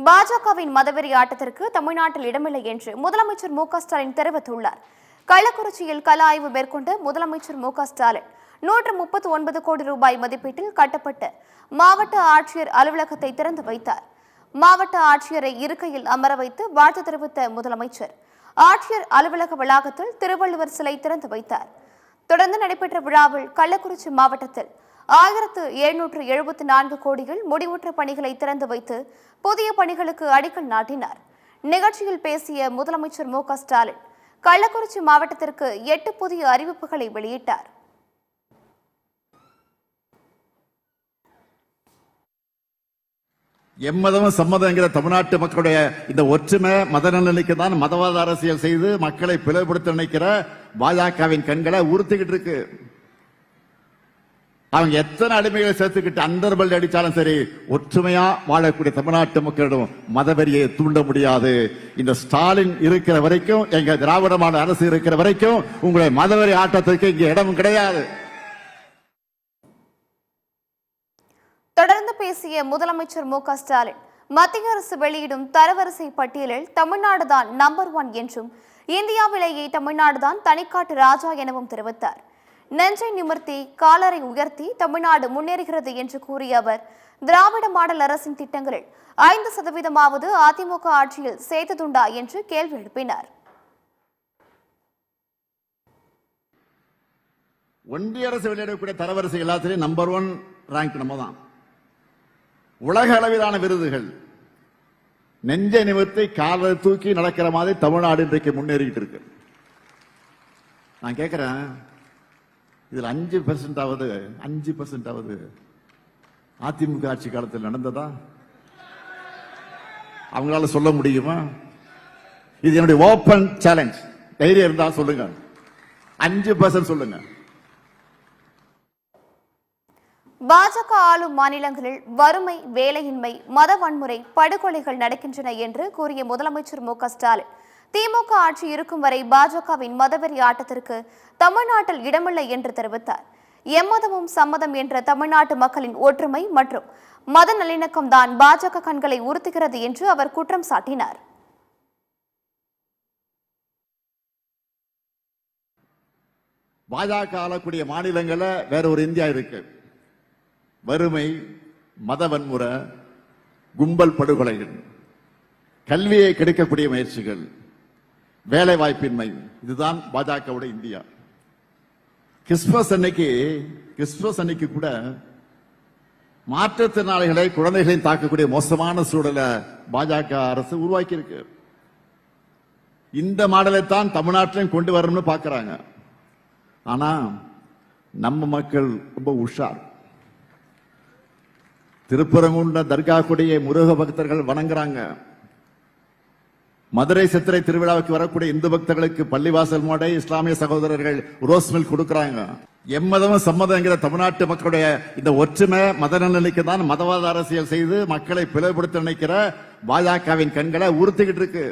பாஜகவின் மதவெறி ஆட்டத்திற்கு தமிழ்நாட்டில் இடமில்லை என்று முதலமைச்சர் மு க ஸ்டாலின் தெரிவித்துள்ளார். கள்ளக்குறிச்சியில் கள ஆய்வு மேற்கொண்ட முதலமைச்சர் மு க ஸ்டாலின் 139 கோடி ரூபாய் மதிப்பீட்டில் கட்டப்பட்ட மாவட்ட ஆட்சியர் அலுவலகத்தை திறந்து வைத்தார். மாவட்ட ஆட்சியரை இருக்கையில் அமர வைத்து வாழ்த்து தெரிவித்த முதலமைச்சர் ஆட்சியர் அலுவலக வளாகத்தில் திருவள்ளுவர் சிலை திறந்து வைத்தார். தொடர்ந்து நடைபெற்ற விழாவில் கள்ளக்குறிச்சி மாவட்டத்தில் 1774 கோடியில் முடிவுற்ற பணிகளை திறந்து வைத்து புதிய பணிகளுக்கு அடிக்கல் நாட்டினார். நிகழ்ச்சியில் பேசிய முதலமைச்சர் மு க ஸ்டாலின் கள்ளக்குறிச்சி மாவட்டத்திற்கு 8 புதிய அறிவிப்புகளை வெளியிட்டார். எம்மதமும் சம்மதம் என்கிற தமிழ்நாட்டு மக்களுடைய இந்த ஒற்றுமை மத நலனுக்கு தான் மதவாத அரசியல் செய்து மக்களை பிளவுபடுத்த நினைக்கிற பாஜகவின் கண்களை உறுத்திக்கிட்டு இருக்கு. அவங்க எத்தனை அடிமைகளை சேர்த்துக்கிட்டு அண்டர்பல் அடிச்சாலும் சரி, ஒற்றுமையா வாழக்கூடிய தமிழ்நாட்டு மக்களிடம் மதவெறியை தூண்ட முடியாது. இந்த ஸ்டாலின் இருக்கிற வரைக்கும், எங்க திராவிட மாடல் அரசு இருக்கிற வரைக்கும் உங்களுடைய மதவெறி ஆட்டத்திற்கு இங்க இடம் கிடையாது. தொடர்ந்து பேசிய முதலமைச்சர் மு க ஸ்டாலின் மத்திய அரசு வெளியிடும் தரவரிசை பட்டியலில் தமிழ்நாடு தான் நம்பர் 1 என்றும் இந்தியாவிலேயே தமிழ்நாடு தான் தனிக்காட்டு ராஜா எனவும் தெரிவித்தார். நெஞ்சை நிமிர்த்தி காலரை உயர்த்தி தமிழ்நாடு முன்னேறுகிறது என்று கூறிய அவர் திராவிட மாடல் அரசின் திட்டங்களில் 5% அதிமுக ஆட்சியில் சேர்த்ததுண்டா என்று கேள்வி எழுப்பினார். ஒன்றிய அரசு வெளியிடக்கூடிய தரவரிசை எல்லாத்திலையும் நம்பர் 1 ரேங்க் நம்ம தான். உலக அளவிலான விருதுகள் நெஞ்சை நிமிர்த்தி காலரை தூக்கி நடக்கிற மாதிரி தமிழ்நாடு இன்றைக்கு முன்னேறிட்டு இருக்கு. நான் கேட்கிறேன், இதுல 5% அதிமுக ஆட்சி காலத்தில் நடந்ததா? அவங்களால சொல்ல முடியுமா? இது என்னுடைய ஓபன் சேலஞ்ச். தைரியம் இருந்தா சொல்லுங்க, 5% சொல்லுங்க. பாஜக ஆளும் மாநிலங்களில் வறுமை, வேலையின்மை, மத வன்முறை, படுகொலைகள் நடக்கின்றன என்று கூறிய முதலமைச்சர் மு க ஸ்டாலின் திமுக ஆட்சி இருக்கும் வரை பாஜகவின் மதவெறி ஆட்டத்திற்கு தமிழ்நாட்டில் இடமில்லை என்று தெரிவித்தார். எம்மதமும் சம்மதம் என்ற தமிழ்நாட்டு மக்களின் ஒற்றுமை மற்றும் மத நல்லிணக்கம் தான் பாஜக கண்களை உறுத்துகிறது என்று அவர் குற்றம் சாட்டினார். பாஜக ஆளக்கூடிய மாநிலங்கள வேற ஒரு இந்தியா இருக்கு. வறுமை, மத வன்முறை, கும்பல் படுகொலைகள், கல்வியை கெடுக்கக்கூடிய முயற்சிகள், வேலை வாய்ப்பின்மை, இதுதான் பாஜகவுடைய இந்தியா. கிறிஸ்துமஸ் அன்னைக்கு கூட மாற்றுத்திறனாளிகளை, குழந்தைகளையும் தாக்கக்கூடிய மோசமான சூழலை பாஜக அரசு உருவாக்கி இருக்கு. இந்த மாடலை தான் தமிழ்நாட்டிலும் கொண்டு வரணும்னு பாக்குறாங்க. ஆனா நம்ம மக்கள் ரொம்ப உஷார். திருப்பரங்குன்ற தர்கா கொடியை முருக பக்தர்கள் வணங்குறாங்க. மதுரை சித்திரை திருவிழாவுக்கு வரக்கூடிய இந்து பக்தர்களுக்கு பள்ளிவாசல் மாடை இஸ்லாமிய சகோதரர்கள் ரோஸ் மில்க் கொடுக்கிறாங்க. எம்மதமும் சம்மதம் என்கிற தமிழ்நாட்டு மக்களுடைய இந்த ஒற்றுமை மத நலனுக்கு தான் மதவாத அரசியல் செய்து மக்களை பிளவுபடுத்த நினைக்கிற பாஜகவின் கண்களை உறுத்திக்கிட்டு இருக்கு.